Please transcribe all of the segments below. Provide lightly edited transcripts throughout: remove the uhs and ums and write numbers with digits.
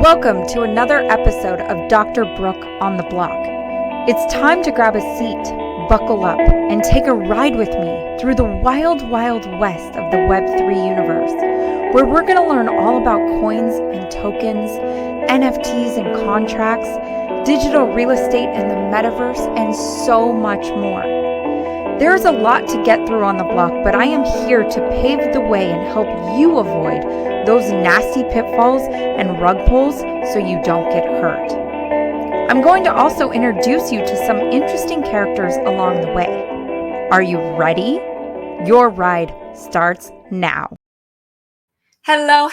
Welcome to another episode of Dr. Brook on the Block. It's time to grab a seat, buckle up, and take a ride with me through the wild, wild west of the Web3 universe, where we're going to learn all about coins and tokens, NFTs and contracts, digital real estate and the metaverse, and so much more. There's a lot to get through on the block, but I am here to pave the way and help you avoid those nasty pitfalls and rug pulls so you don't get hurt. I'm going to also introduce you to some interesting characters along the way. Are you ready? Your ride starts now. Hello,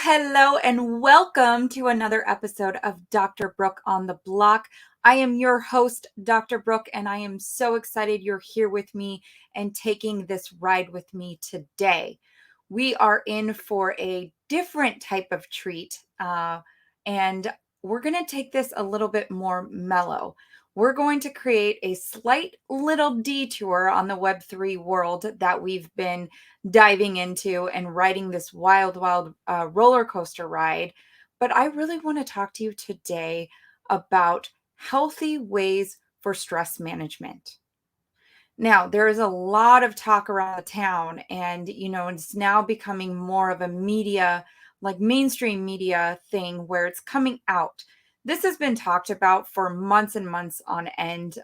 and welcome to another episode of Dr. Brook on the Block. I am your host, Dr. Brook, and I am so excited you're here with me and taking this ride with me today. We are in for a different type of treat, and we're going to take this a little bit more mellow. We're going to create a slight little detour on the Web3 world that we've been diving into and riding this wild, wild roller coaster ride. But I really want to talk to you today about healthy ways for stress management. Now, there is a lot of talk around the town, and it's now becoming more of a media, like mainstream media thing where it's coming out. This has been talked about for months and months on end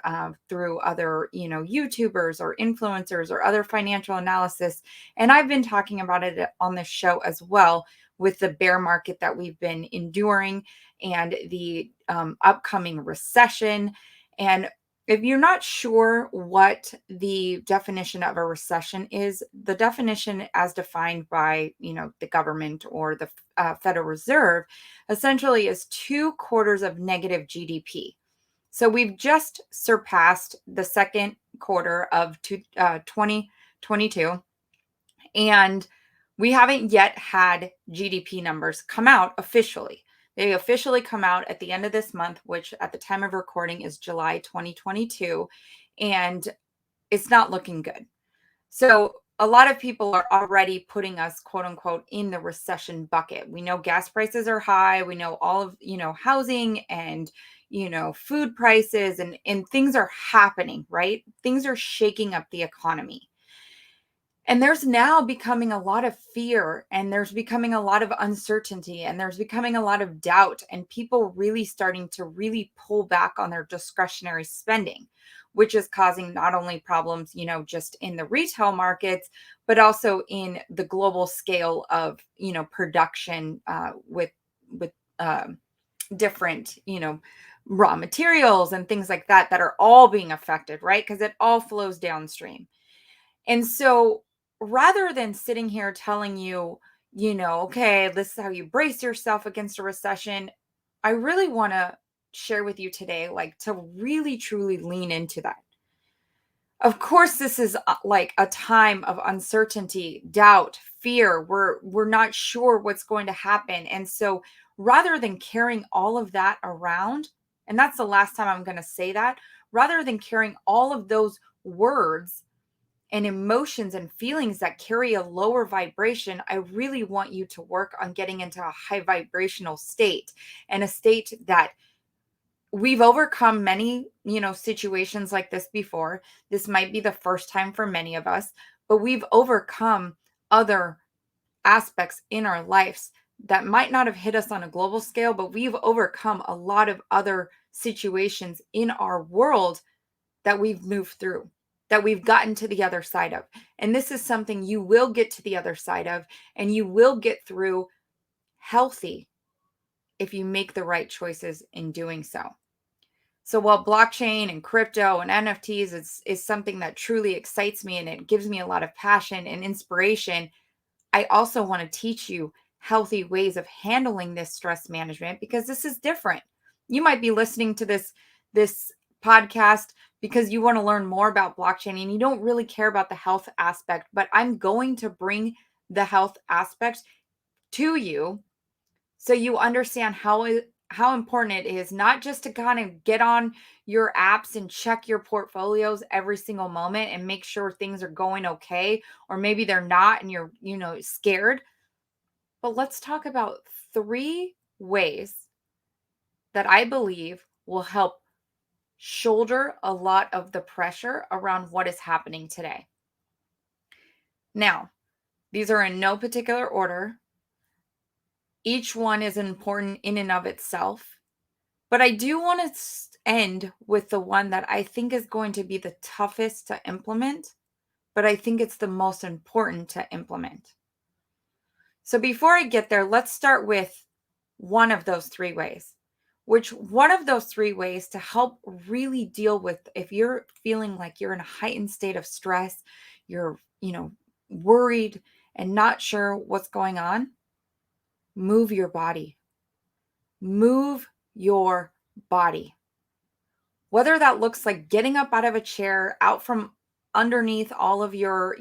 through other, YouTubers or influencers or other financial analysis. And I've been talking about it on this show as well with the bear market that we've been enduring and the upcoming recession. And if you're not sure what the definition of a recession is, the definition as defined by, the government or the Federal Reserve essentially is 2 quarters of negative GDP. So we've just surpassed the second quarter of 2022, and we haven't yet had GDP numbers come out officially. They officially come out at the end of this month, which at the time of recording is July 2022, and it's not looking good. So a lot of people are already putting us, quote unquote, in the recession bucket. We know gas prices are high. We know all of, housing and, food prices and things are happening, right? Things are shaking up the economy. And there's now becoming a lot of fear, and there's becoming a lot of uncertainty, and there's becoming a lot of doubt, and people really starting to really pull back on their discretionary spending, which is causing not only problems, just in the retail markets, but also in the global scale of, production with different, raw materials and things like that are all being affected, right? Because it all flows downstream. And so rather than sitting here telling you, okay, this is how you brace yourself against a recession, I really want to share with you today, like to really truly lean into that. Of course, this is like a time of uncertainty, doubt, fear. We're not sure what's going to happen. And so rather than carrying all of that around, and that's the last time I'm going to say that, rather than carrying all of those words and emotions and feelings that carry a lower vibration, I really want you to work on getting into a high vibrational state, and a state that we've overcome many, situations like this before. This might be the first time for many of us, but we've overcome other aspects in our lives that might not have hit us on a global scale, but we've overcome a lot of other situations in our world that we've moved through, that we've gotten to the other side of. And this is something you will get to the other side of, and you will get through healthy if you make the right choices in doing so. So while blockchain and crypto and NFTs is something that truly excites me and it gives me a lot of passion and inspiration, I also want to teach you healthy ways of handling this stress management, because this is different. You might be listening to this podcast because you want to learn more about blockchain and you don't really care about the health aspect, but I'm going to bring the health aspect to you so you understand how important it is, not just to kind of get on your apps and check your portfolios every single moment and make sure things are going okay, or maybe they're not and you're, scared. But let's talk about 3 ways that I believe will help shoulder a lot of the pressure around what is happening today. Now, these are in no particular order. Each one is important in and of itself. But I do want to end with the one that I think is going to be the toughest to implement, but I think it's the most important to implement. So before I get there, let's start with one of those three ways. Which one of those three ways to help really deal with if you're feeling like you're in a heightened state of stress, you're, worried and not sure what's going on, move your body. Move your body. Whether that looks like getting up out of a chair, out from underneath all of your,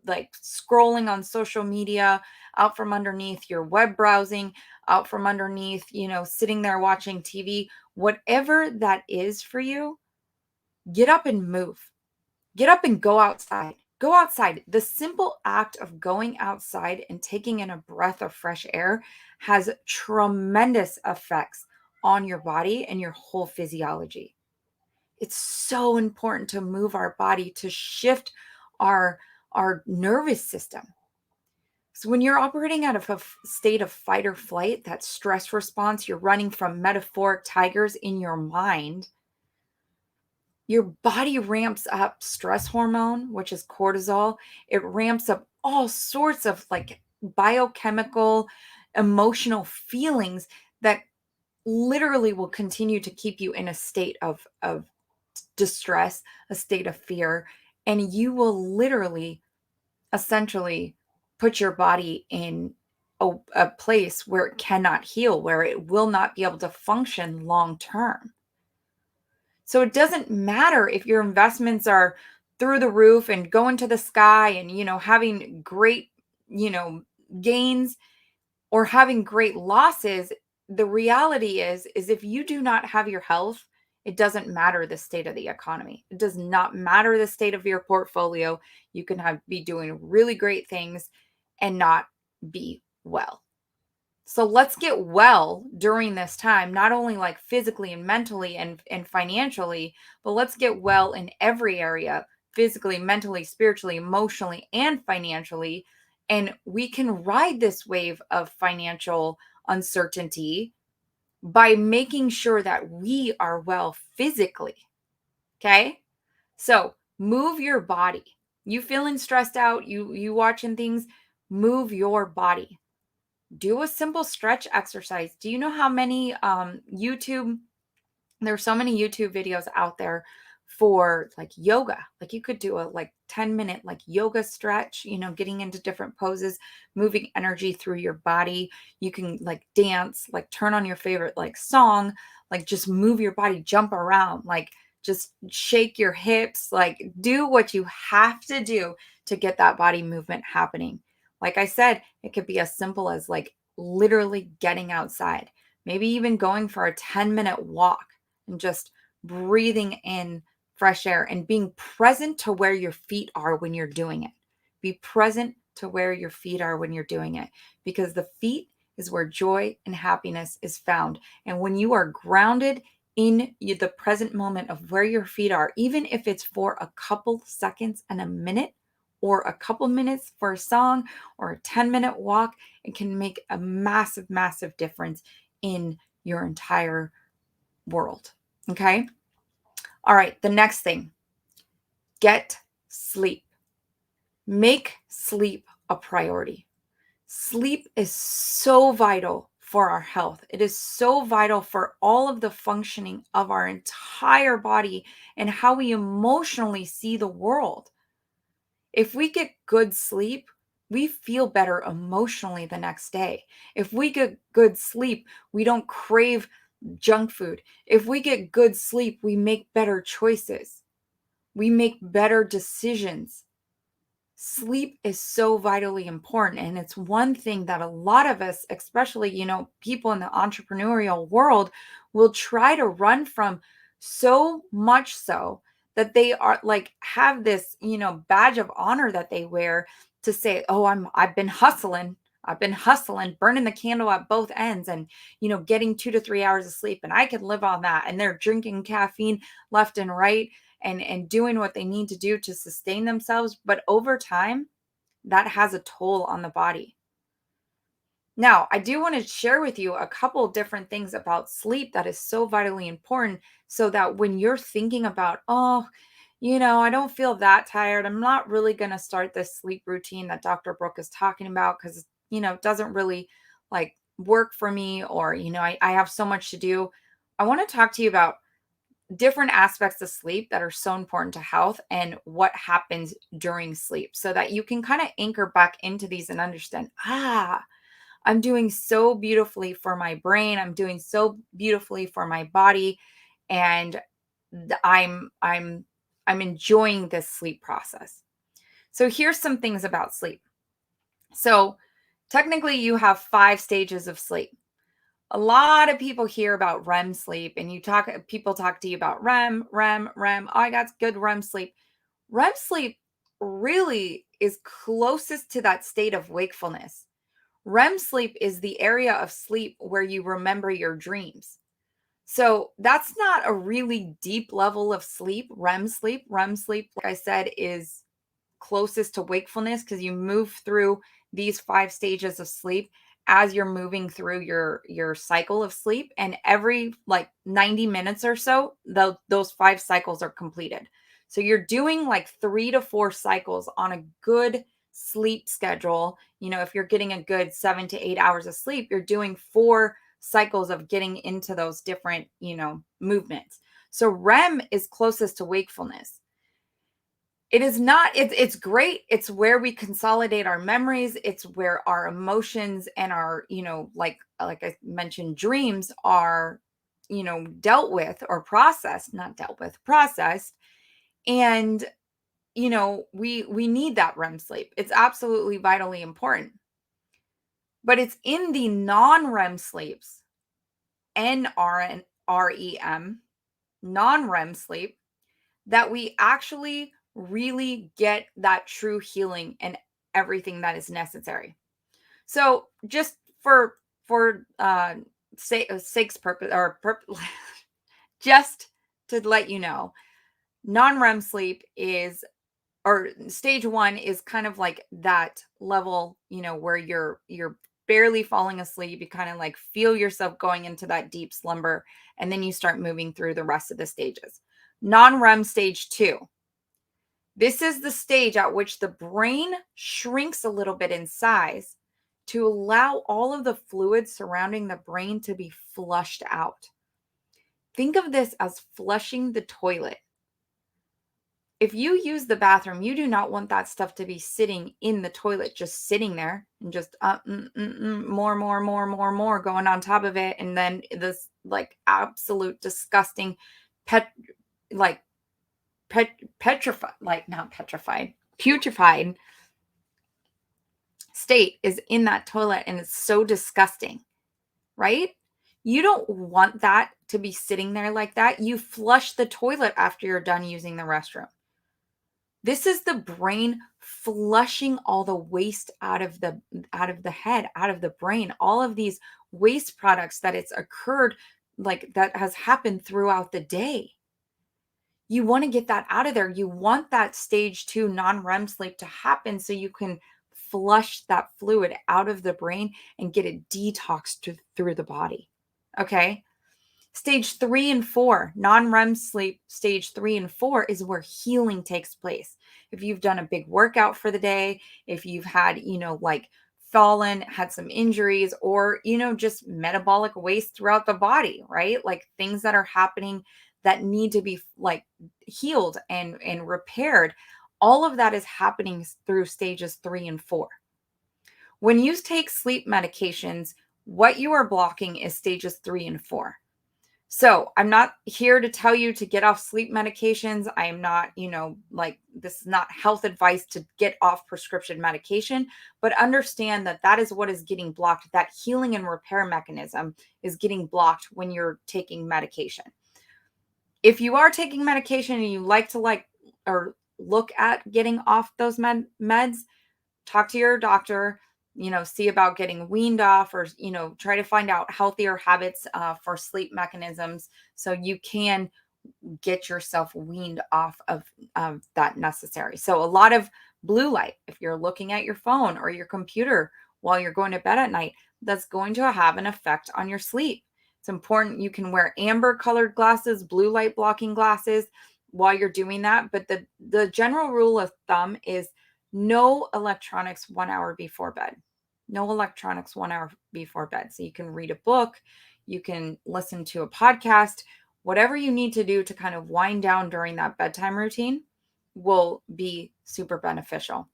like scrolling on social media, out from underneath your web browsing, out from underneath, sitting there watching TV, whatever that is for you, get up and move. Get up and go outside. Go outside. The simple act of going outside and taking in a breath of fresh air has tremendous effects on your body and your whole physiology. It's so important to move our body to shift our nervous system. So when you're operating out of a state of fight or flight, that stress response, you're running from metaphoric tigers in your mind, your body ramps up stress hormone, which is cortisol. It ramps up all sorts of like biochemical, emotional feelings that literally will continue to keep you in a state of distress, a state of fear, and you will literally essentially put your body in a place where it cannot heal, where it will not be able to function long term. So it doesn't matter if your investments are through the roof and going to the sky and, having great, gains or having great losses. The reality is if you do not have your health, it doesn't matter the state of the economy. It does not matter the state of your portfolio. You can be doing really great things and not be well. So let's get well during this time, not only like physically and mentally and financially, but let's get well in every area, physically, mentally, spiritually, emotionally, and financially. And we can ride this wave of financial uncertainty by making sure that we are well physically. Okay? So move your body. You feeling stressed out, you watching things, move your body. Do a simple stretch exercise. Do you know how many there's so many YouTube videos out there for like yoga. Like you could do a like 10-minute like yoga stretch, getting into different poses, moving energy through your body. You can like dance, like turn on your favorite like song, like just move your body, jump around, like just shake your hips, like do what you have to do to get that body movement happening. Like I said, it could be as simple as like literally getting outside, maybe even going for a 10-minute walk and just breathing in fresh air and being present to where your feet are when you're doing it. Be present to where your feet are when you're doing it, because the feet is where joy and happiness is found. And when you are grounded in the present moment of where your feet are, even if it's for a couple seconds and a minute, or a couple minutes for a song or a 10-minute walk, it can make a massive, massive difference in your entire world. Okay. All right. The next thing, get sleep. Make sleep a priority. Sleep is so vital for our health. It is so vital for all of the functioning of our entire body and how we emotionally see the world. If we get good sleep, we feel better emotionally the next day. If we get good sleep, we don't crave junk food. If we get good sleep, we make better choices. We make better decisions. Sleep is so vitally important. And it's one thing that a lot of us, especially, people in the entrepreneurial world, will try to run from, so much so that they are like have this, badge of honor that they wear to say, oh, I've been hustling. I've been hustling, burning the candle at both ends and, getting 2 to 3 hours of sleep. And I can live on that. And they're drinking caffeine left and right and doing what they need to do to sustain themselves. But over time, that has a toll on the body. Now, I do want to share with you a couple different things about sleep that is so vitally important so that when you're thinking about, oh, I don't feel that tired. I'm not really going to start this sleep routine that Dr. Brook is talking about because, it doesn't really like work for me or, I have so much to do. I want to talk to you about different aspects of sleep that are so important to health and what happens during sleep so that you can kind of anchor back into these and understand, I'm doing so beautifully for my brain. I'm doing so beautifully for my body. And I'm enjoying this sleep process. So here's some things about sleep. So technically you have 5 stages of sleep. A lot of people hear about REM sleep and people talk to you about REM. Oh, I got good REM sleep. REM sleep really is closest to that state of wakefulness. REM sleep is the area of sleep where you remember your dreams. So that's not a really deep level of sleep, REM sleep. REM sleep, like I said, is closest to wakefulness because you move through these 5 stages of sleep as you're moving through your cycle of sleep, and every like 90 minutes or so those 5 cycles are completed. So you're doing like 3 to 4 cycles on a good sleep schedule. If you're getting a good 7 to 8 hours of sleep, you're doing 4 cycles of getting into those different movements. So REM is closest to wakefulness. It is not, it's great. It's where we consolidate our memories. It's where our emotions and our, like I mentioned, dreams are, dealt with or processed, not dealt with, processed. And, we need that REM sleep. It's absolutely vitally important. But it's in the non-REM sleeps, NREM, non-REM sleep, that we actually really get that true healing and everything that is necessary. So just for sake's purpose just to let you know, non-REM sleep is, or stage 1 is kind of like that level, where you're barely falling asleep. You kind of like feel yourself going into that deep slumber, and then you start moving through the rest of the stages. Non-REM stage 2. This is the stage at which the brain shrinks a little bit in size to allow all of the fluids surrounding the brain to be flushed out. Think of this as flushing the toilet. If you use the bathroom, you do not want that stuff to be sitting in the toilet, just sitting there and just more going on top of it. And then this like absolute disgusting pet, like petrified, like not petrified, putrefied state is in that toilet. And it's so disgusting, right? You don't want that to be sitting there like that. You flush the toilet after you're done using the restroom. This is the brain flushing all the waste out of the head, out of the brain, all of these waste products that it's occurred, like that has happened throughout the day. You want to get that out of there. You want that stage 2 non-REM sleep to happen so you can flush that fluid out of the brain and get it detoxed through the body. Okay. Stage 3 and 4, non-REM sleep, stage 3 and 4 is where healing takes place. If you've done a big workout for the day, if you've had, like fallen, had some injuries, or, just metabolic waste throughout the body, right? Like things that are happening that need to be like healed and repaired. All of that is happening through stages 3 and 4. When you take sleep medications, what you are blocking is stages 3 and 4. So I'm not here to tell you to get off sleep medications. I am not, like this is not health advice to get off prescription medication, but understand that that is what is getting blocked. That healing and repair mechanism is getting blocked when you're taking medication. If you are taking medication and you like to or look at getting off those meds, talk to your doctor. see about getting weaned off, or, try to find out healthier habits for sleep mechanisms so you can get yourself weaned off of that necessary. So, a lot of blue light, if you're looking at your phone or your computer while you're going to bed at night, that's going to have an effect on your sleep. It's important. You can wear amber colored glasses, blue light blocking glasses while you're doing that. But the general rule of thumb is no electronics 1 hour before bed. No electronics 1 hour before bed. So you can read a book, you can listen to a podcast, whatever you need to do to kind of wind down during that bedtime routine will be super beneficial.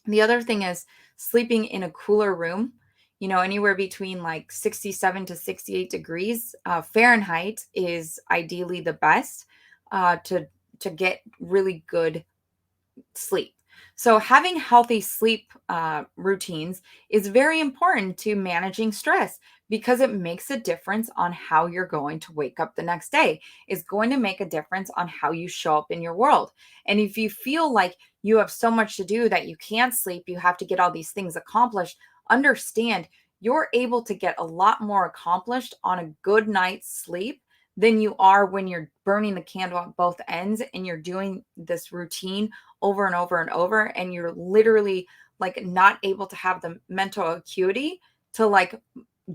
The other thing is sleeping in a cooler room, anywhere between like 67 to 68 degrees Fahrenheit is ideally the best to get really good sleep. So having healthy sleep routines is very important to managing stress because it makes a difference on how you're going to wake up the next day. It's going to make a difference on how you show up in your world. And if you feel like you have so much to do that you can't sleep, you have to get all these things accomplished, understand you're able to get a lot more accomplished on a good night's sleep than you are when you're burning the candle at both ends and you're doing this routine over and over and over, and you're literally like not able to have the mental acuity to like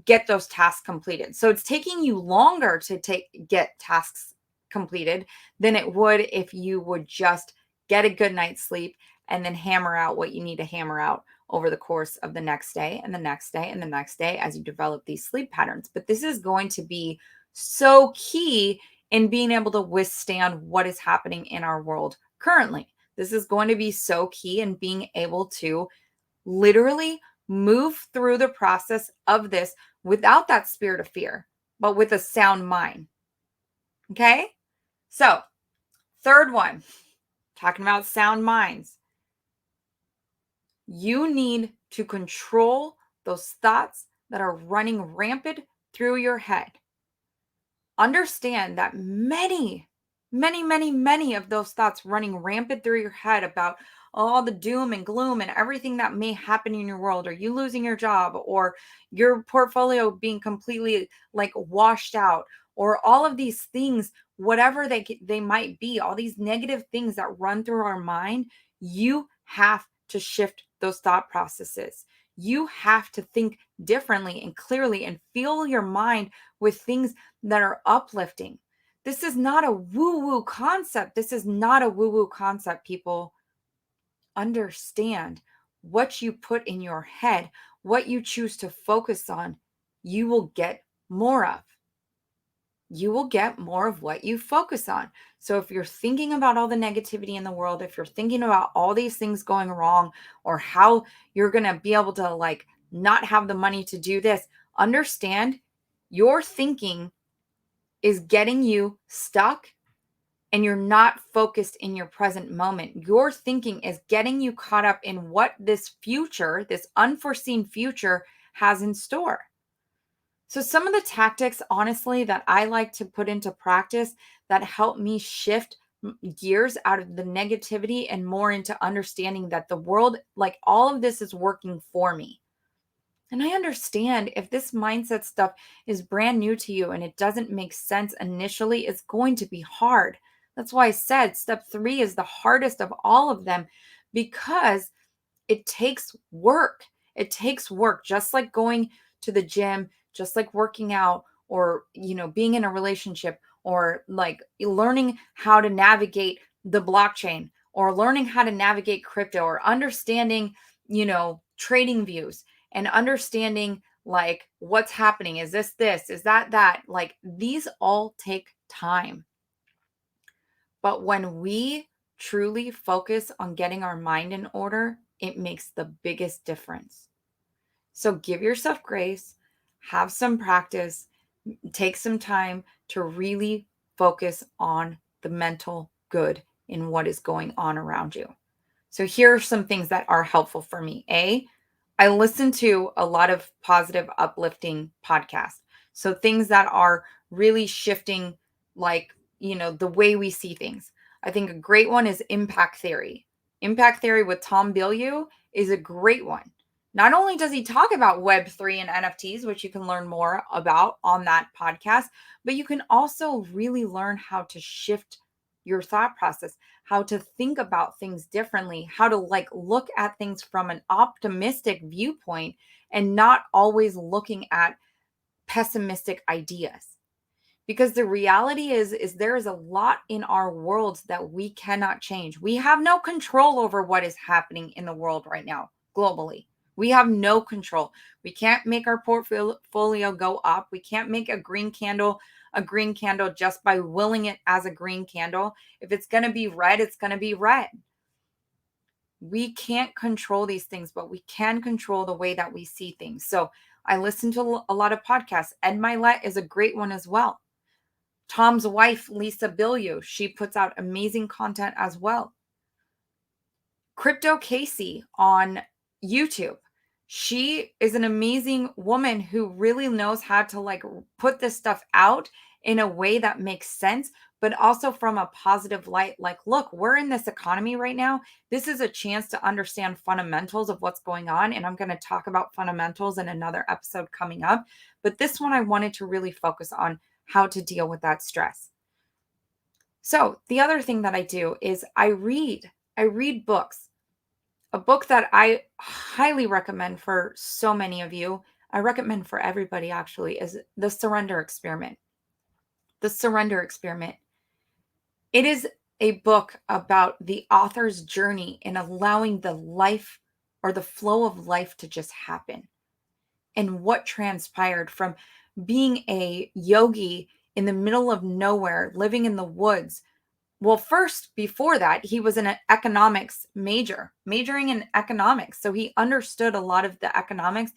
get those tasks completed. So it's taking you longer to get tasks completed than it would if you would just get a good night's sleep and then hammer out what you need to hammer out over the course of the next day and the next day and the next day as you develop these sleep patterns. But this is going to be so key in being able to withstand what is happening in our world currently. This is going to be so key in being able to literally move through the process of this without that spirit of fear, but with a sound mind. Okay? So, third one, talking about sound minds. You need to control those thoughts that are running rampant through your head. Understand that many of those thoughts running rampant through your head about all the doom and gloom and everything that may happen in your world, or you losing your job, or your portfolio being completely like washed out, or all of these things, whatever they might be, all these negative things that run through our mind, you have to shift those thought processes. You have to think differently and clearly and fill your mind with things that are uplifting. This is not a woo-woo concept. This is not a woo-woo concept, people. Understand what you put in your head, what you choose to focus on, you will get more of. You will get more of what you focus on. So if you're thinking about all the negativity in the world, if you're thinking about all these things going wrong, or how you're going to be able to like not have the money to do this, understand your thinking is getting you stuck and you're not focused in your present moment. Your thinking is getting you caught up in what this future, this unforeseen future, has in store. So, some of the tactics, honestly, that I like to put into practice that help me shift gears out of the negativity and more into understanding that the world, like all of this, is working for me. And I understand if this mindset stuff is brand new to you and it doesn't make sense initially, it's going to be hard. That's why I said step 3 is the hardest of all of them, because it takes work. It takes work, just like going to the gym, just like working out, or, being in a relationship, or like learning how to navigate the blockchain, or learning how to navigate crypto, or understanding, trading views, and understanding like what's happening. Is this, is that? Like these all take time. But when we truly focus on getting our mind in order, it makes the biggest difference. So give yourself grace, have some practice, take some time to really focus on the mental good in what is going on around you. So here are some things that are helpful for me. I listen to a lot of positive, uplifting podcasts. So things that are really shifting, like, the way we see things. I think a great one is Impact Theory. Impact Theory with Tom Bilyeu is a great one. Not only does he talk about Web3 and NFTs, which you can learn more about on that podcast, but you can also really learn how to shift your thought process, how to think about things differently, how to like look at things from an optimistic viewpoint and not always looking at pessimistic ideas. Because the reality is there is a lot in our world that we cannot change. We have no control over what is happening in the world right now globally. We have no control. We can't make our portfolio go up. We can't make a green candle just by willing it as a green candle. If it's going to be red, it's going to be red. We can't control these things, but we can control the way that we see things. So I listen to a lot of podcasts. Ed Milet is a great one as well. Tom's wife, Lisa Bilyeu, she puts out amazing content as well. Crypto Casey on YouTube. She is an amazing woman who really knows how to like put this stuff out in a way that makes sense, but also from a positive light. Like, look, we're in this economy right now. This is a chance to understand fundamentals of what's going on. And I'm going to talk about fundamentals in another episode coming up. But this one, I wanted to really focus on how to deal with that stress. So the other thing that I do is I read books. A book that I highly recommend for so many of you, I recommend for everybody actually, is The Surrender Experiment. The Surrender Experiment. It is a book about the author's journey in allowing the life or the flow of life to just happen and what transpired from being a yogi in the middle of nowhere, living in the woods. Well, first, before that, he was an economics majoring in economics. So he understood a lot of the economics,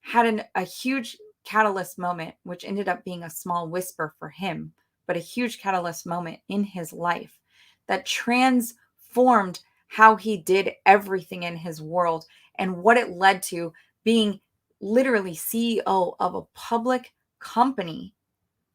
had a huge catalyst moment, which ended up being a small whisper for him, but a huge catalyst moment in his life that transformed how he did everything in his world and what it led to being literally CEO of a public company,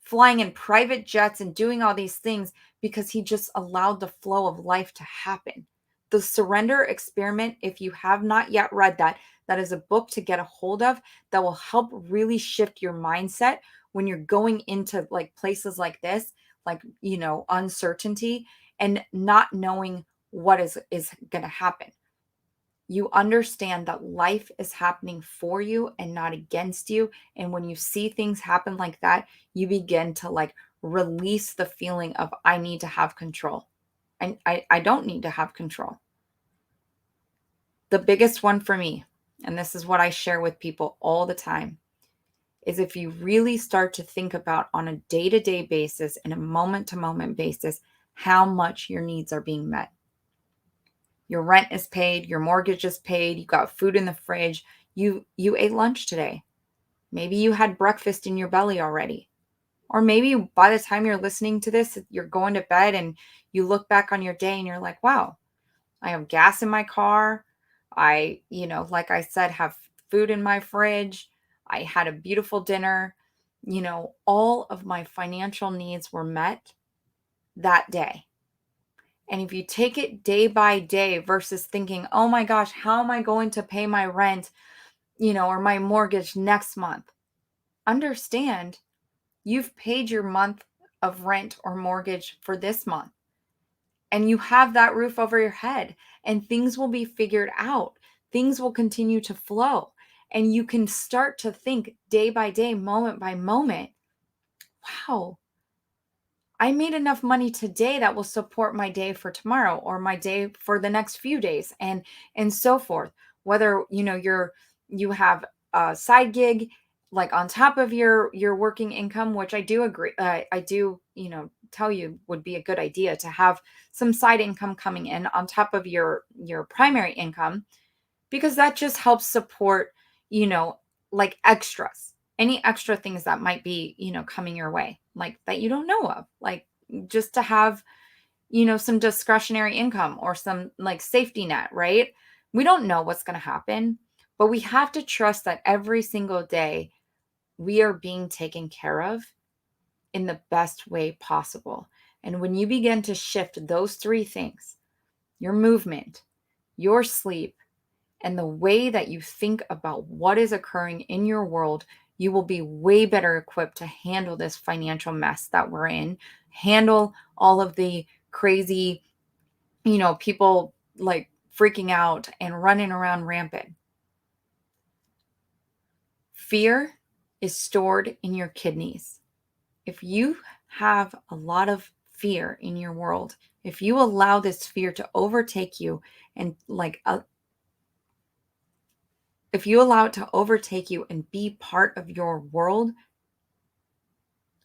flying in private jets and doing all these things because he just allowed the flow of life to happen. The Surrender Experiment, if you have not yet read that, that is a book to get a hold of that will help really shift your mindset when you're going into like places like this, like, you know, uncertainty and not knowing what is going to happen. You understand that life is happening for you and not against you. And when you see things happen like that, you begin to like release the feeling of, I need to have control. And I don't need to have control. The biggest one for me, and this is what I share with people all the time, is if you really start to think about on a day-to-day basis and a moment-to-moment basis, how much your needs are being met. Your rent is paid, your mortgage is paid, you got food in the fridge, you ate lunch today. Maybe you had breakfast in your belly already. Or maybe by the time you're listening to this, you're going to bed and you look back on your day and you're like, wow, I have gas in my car. I, like I said, have food in my fridge. I had a beautiful dinner. All of my financial needs were met that day. And if you take it day by day versus thinking, oh my gosh, how am I going to pay my rent, or my mortgage next month? Understand you've paid your month of rent or mortgage for this month. And you have that roof over your head and things will be figured out. Things will continue to flow. And you can start to think day by day, moment by moment, wow, I made enough money today that will support my day for tomorrow or my day for the next few days and so forth. Whether, you have a side gig like on top of your working income, which I do agree, I do, tell you would be a good idea to have some side income coming in on top of your primary income, because that just helps support, like extras, any extra things that might be, coming your way, like that you don't know of, like just to have, some discretionary income or some like safety net, right? We don't know what's going to happen, but we have to trust that every single day we are being taken care of in the best way possible. And when you begin to shift those three things, your movement, your sleep, and the way that you think about what is occurring in your world, you will be way better equipped to handle this financial mess that we're in, handle all of the crazy, people like freaking out and running around rampant. Fear is stored in your kidneys. If you have a lot of fear in your world, if you allow this fear to overtake you and if you allow it to overtake you and be part of your world,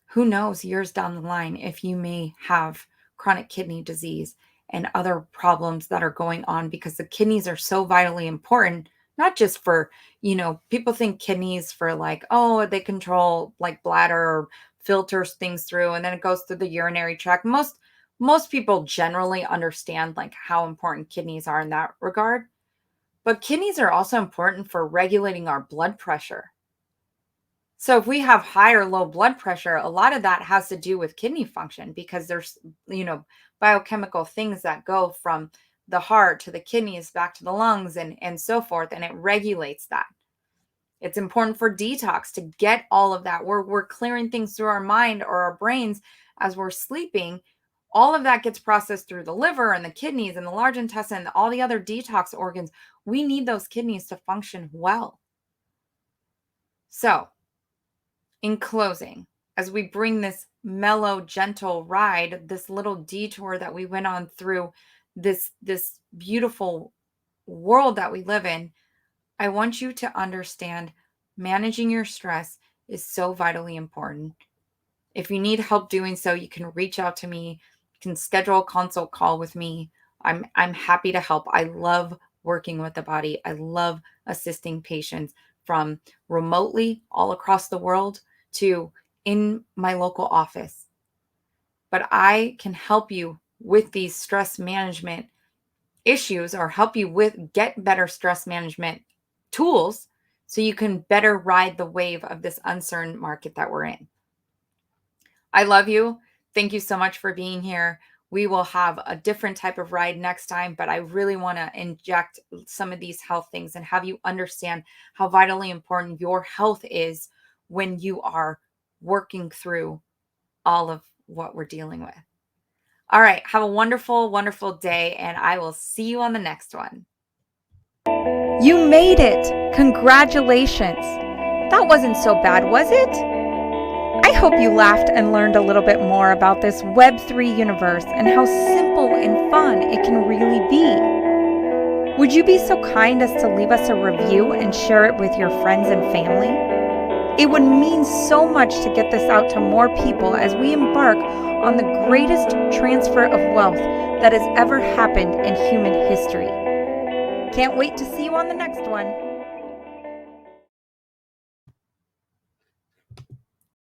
who knows years down the line if you may have chronic kidney disease and other problems that are going on, because the kidneys are so vitally important, not just for, people think kidneys for like, oh, they control like bladder or filters things through and then it goes through the urinary tract. Most people generally understand like how important kidneys are in that regard. But kidneys are also important for regulating our blood pressure. So if we have high or low blood pressure, a lot of that has to do with kidney function, because there's, biochemical things that go from the heart to the kidneys back to the lungs and so forth, and it regulates that. It's important for detox to get all of that. We're clearing things through our mind or our brains as we're sleeping. All of that gets processed through the liver and the kidneys and the large intestine, all the other detox organs. We need those kidneys to function well. So, in closing, as we bring this mellow, gentle ride, this little detour that we went on through this beautiful world that we live in, I want you to understand managing your stress is so vitally important. If you need help doing so, you can reach out to me. You can schedule a consult call with me. I'm happy to help. I love working with the body. I love assisting patients from remotely all across the world to in my local office. But I can help you with these stress management issues, or help you get better stress management tools so you can better ride the wave of this uncertain market that we're in. I love you. Thank you so much for being here. We will have a different type of ride next time, but I really want to inject some of these health things and have you understand how vitally important your health is when you are working through all of what we're dealing with. All right. Have a wonderful, wonderful day, and I will see you on the next one. You made it! Congratulations! That wasn't so bad, was it? I hope you laughed and learned a little bit more about this Web3 universe and how simple and fun it can really be. Would you be so kind as to leave us a review and share it with your friends and family? It would mean so much to get this out to more people as we embark on the greatest transfer of wealth that has ever happened in human history. Can't wait to see you on the next one.